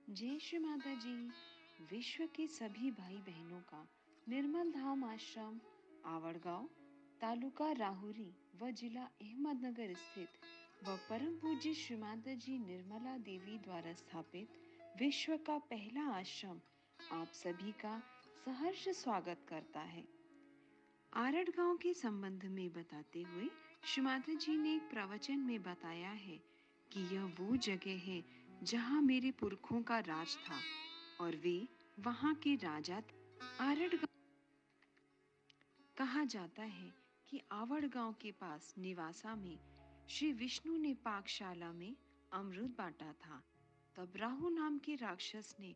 जय श्री माता जी। विश्व के सभी भाई बहनों का निर्मल धाम आश्रम आवड़गांव, तालुका राहुरी व जिला अहमदनगर स्थित व परम पूज्य श्री माता जी निर्मला देवी द्वारा स्थापित विश्व का पहला आश्रम आप सभी का सहर्ष स्वागत करता है। आरड़ के संबंध में बताते हुए श्री माता जी ने एक प्रवचन में बताया है कि यह वो जगह है जहाँ मेरे पुरखों का राज था और वे वहाँ के राजा थे। आरड़ कहा जाता है कि आवड़ गांव के पास निवासा में श्री विष्णु ने पाकशाला में अमृत बांटा था। तब राहु नाम के राक्षस ने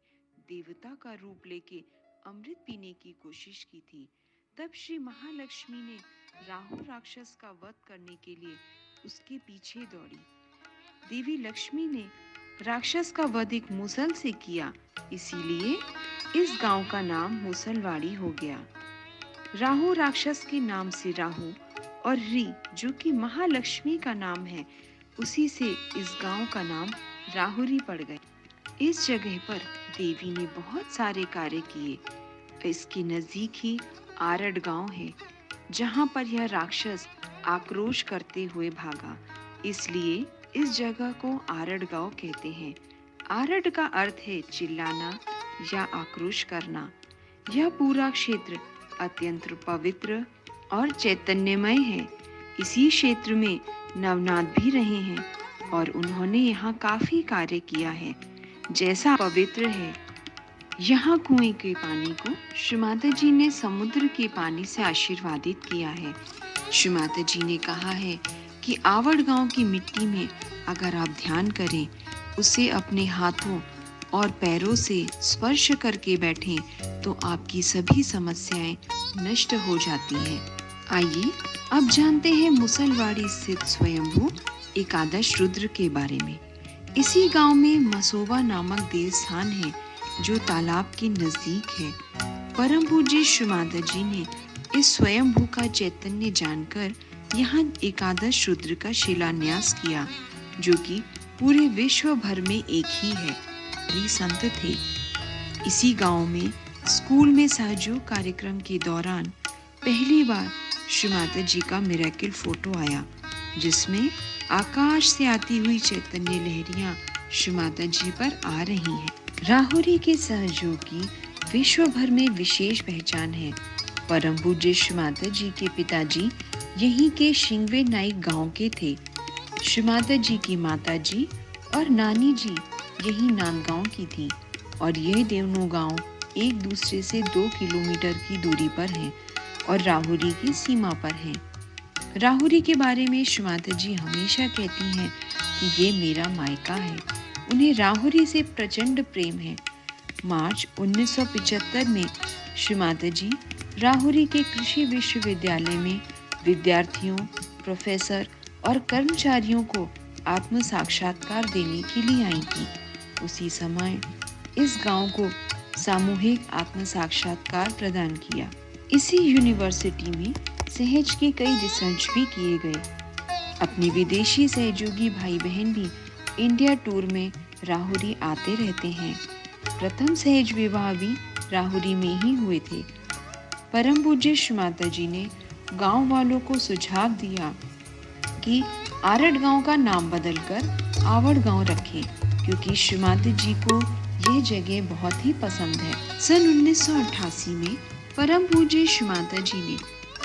देवता का रूप लेके अमृत पीने की कोशिश की थी। तब श्री महालक्ष्मी ने राहु राक्षस का वध करने के लिए उसके पीछे दौड़ी। देवी लक्ष्मी ने राक्षस का वध एक मुसल से किया, इसीलिए इस गांव का नाम मुसलवाड़ी हो गया। राहु राक्षस के नाम से राहु और री जो कि महालक्ष्मी का नाम है, उसी से इस गांव का नाम राहुरी पड़ गए। इस जगह पर देवी ने बहुत सारे कार्य किए। इसके नजदीक ही आरड़ गांव है, जहां पर यह राक्षस आक्रोश करते हुए भागा, इसलिए इस जगह को आरड़ गांव कहते हैं। आरड़ का अर्थ है चिल्लाना या आक्रोश करना। यह पूरा क्षेत्र अत्यंत पवित्र और चैतन्यमय है। इसी क्षेत्र में नवनाथ भी रहे हैं और उन्होंने यहाँ काफी कार्य किया है। जैसा पवित्र है, यहाँ कुएं के पानी को श्री माता जी ने समुद्र के पानी से आशीर्वादित किया है। श्री माता जी ने कहा है कि आवड़ गांव की मिट्टी में अगर आप ध्यान करें, उसे अपने हाथों और पैरों से स्पर्श करके बैठें तो आपकी सभी समस्याएं नष्ट हो जाती हैं। आइए अब जानते हैं मुसलवाड़ी स्थित स्वयंभू एकादश रुद्र के बारे में। इसी गांव में मसोबा नामक देव स्थान है जो तालाब के नजदीक है। परम पूज्य श्री माता जी ने इस स्वयंभू का चैतन्य जानकर यहाँ एकादश रुद्र का शिलान्यास किया, जो कि पूरे विश्व भर में एक ही है। संत थे। इसी गांव में स्कूल में सहयोग कार्यक्रम के दौरान पहली बार श्री माता जी का मिरेकल फोटो आया, जिसमें आकाश से आती हुई चैतन्य लहरियां श्री माता जी पर आ रही हैं। राहुरी के सहयोग की विश्व भर में विशेष पहचान है। परम पूज्य श्री माता जी के पिताजी यहीं के शिंगवे नाइक गांव के थे। श्री माता जी की माता जी और नानी जी यही नांदगांव की थी और ये दोनों गांव एक दूसरे से 2 किलोमीटर की दूरी पर हैं और राहुरी की सीमा पर हैं। राहुरी के बारे में श्री माता जी हमेशा कहती हैं कि ये मेरा मायका है। उन्हें राहुरी से प्रचंड प्रेम है। मार्च 1975 में श्री माता जी राहुरी के कृषि विश्वविद्यालय में विद्यार्थियों, प्रोफेसर और कर्मचारियों को आत्म साक्षात्कार देने के लिए आई थी। उसी समय इस गांव को सामूहिक आत्म साक्षात्कार प्रदान किया। इसी यूनिवर्सिटी में सहज के कई रिसर्च भी किए गए। अपने विदेशी सहयोगी भाई बहन भी इंडिया टूर में राहुरी आते रहते हैं। प्रथम सहज विवाह भी राहुरी में ही हुए थे। परम पूज्य श्री माता जी ने गांव वालों को सुझाव दिया कि आरड़ गांव का नाम बदलकर आवड़ गांव रखें, क्योंकि श्री माता जी को यह जगह बहुत ही पसंद है। सन 1988 में परम पूज्य श्री माता जी ने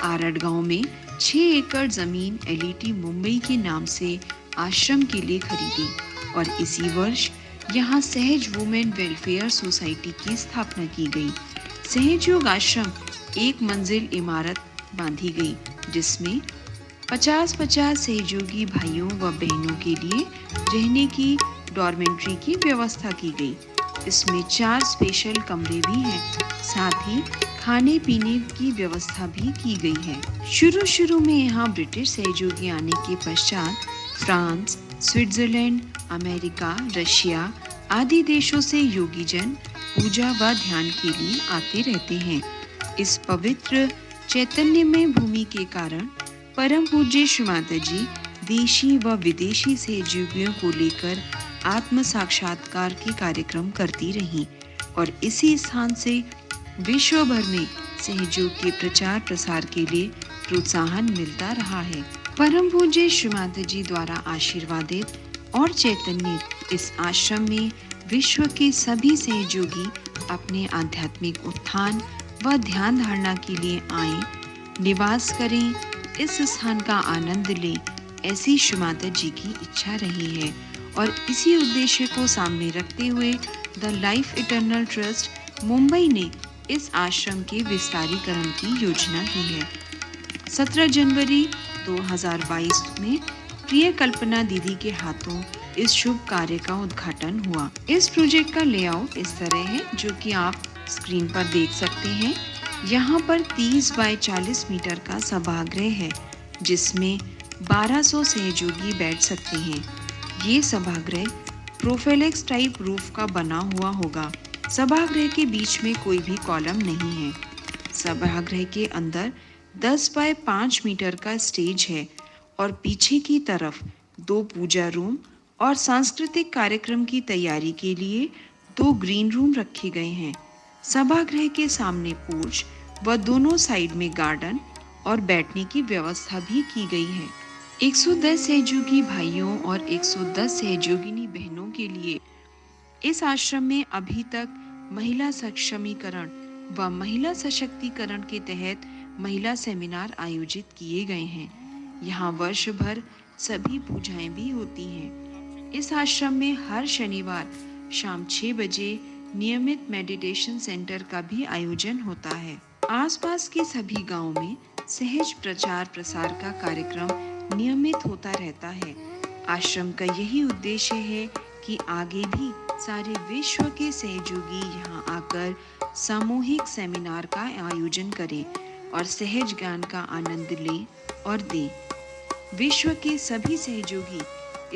आरड़ गांव में 6 एकड़ जमीन एलईटी मुंबई के नाम से आश्रम के लिए खरीदी और इसी वर्ष यहाँ सहज वुमेन वेलफेयर सोसाइटी की स्थापना की गई। सहयोग आश्रम एक मंजिल इमारत बांधी गई, जिसमें 50-50 सहयोगी भाइयों व बहनों के लिए रहने की डॉर्मेंट्री की व्यवस्था की गई। इसमें 4 स्पेशल कमरे भी हैं, साथ ही खाने पीने की व्यवस्था भी की गई है। शुरू में यहाँ ब्रिटिश सहयोगी आने के पश्चात फ्रांस, स्विट्जरलैंड, अमेरिका, रशिया आदि देशों से योगी जन पूजा व ध्यान के लिए आते रहते हैं। इस पवित्र चैतन्यमय भूमि के कारण परम पूज्य श्री माता जी देशी व विदेशी सहयोगियों को लेकर आत्म साक्षात्कार के कार्यक्रम करती रहीं और इसी स्थान से विश्व भर में सहयोग के प्रचार प्रसार के लिए प्रोत्साहन मिलता रहा है। परम पूज्य श्री माता जी द्वारा आशीर्वादित और चैतन्य इस आश्रम में विश्व के सभी सहयोगी अपने आध्यात्मिक उत्थान व ध्यान धारणा के लिए आए, निवास करें, इस स्थान का आनंद लें, ऐसी श्री माता जी की इच्छा रही है और इसी उद्देश्य को सामने रखते हुए the life eternal trust Mumbai ने इस आश्रम के विस्तारीकरण की योजना की है। 17 जनवरी 2022 में प्रिय कल्पना दीदी के हाथों इस शुभ कार्य का उद्घाटन हुआ। इस प्रोजेक्ट का लेआउट इस तरह है, जो कि आप स्क्रीन पर देख सकते हैं। यहाँ पर 30 बाय 40 मीटर का सभागृह है, जिसमें 1200 सहयोगी बैठ सकते हैं। ये सभागृह प्रोफेलेक्स टाइप रूफ का बना हुआ होगा। सभागृह के बीच में कोई भी कॉलम नहीं है। सभागृह के अंदर 10 बाय 5 मीटर का स्टेज है और पीछे की तरफ 2 पूजा रूम और सांस्कृतिक कार्यक्रम की तैयारी के लिए 2 ग्रीन रूम रखे गए हैं। सभागृह के सामने पोर्च व दोनों साइड में गार्डन और बैठने की व्यवस्था भी की गई है। 110 सहयोगी भाइयों और 110 सहयोगिनी बहनों के लिए इस आश्रम में अभी तक महिला सक्षमीकरण व महिला सशक्तिकरण के तहत महिला सेमिनार आयोजित किए गए हैं। यहाँ वर्ष भर सभी पूजाएं भी होती हैं। इस आश्रम में हर शनिवार शाम 6 बजे नियमित मेडिटेशन सेंटर का भी आयोजन होता है। आसपास के सभी गांवों में सहज प्रचार प्रसार का कार्यक्रम नियमित होता रहता है। आश्रम का यही उद्देश्य है कि आगे भी सारे विश्व के सहयोगी यहाँ आकर सामूहिक सेमिनार का आयोजन करें और सहज ज्ञान का आनंद लें और दें। विश्व के सभी सहयोगी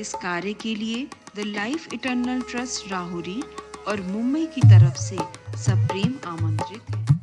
इस कार्य के लिए the life eternal trust Rahuri और मुंबई की तरफ से सप्रेम आमंत्रित है।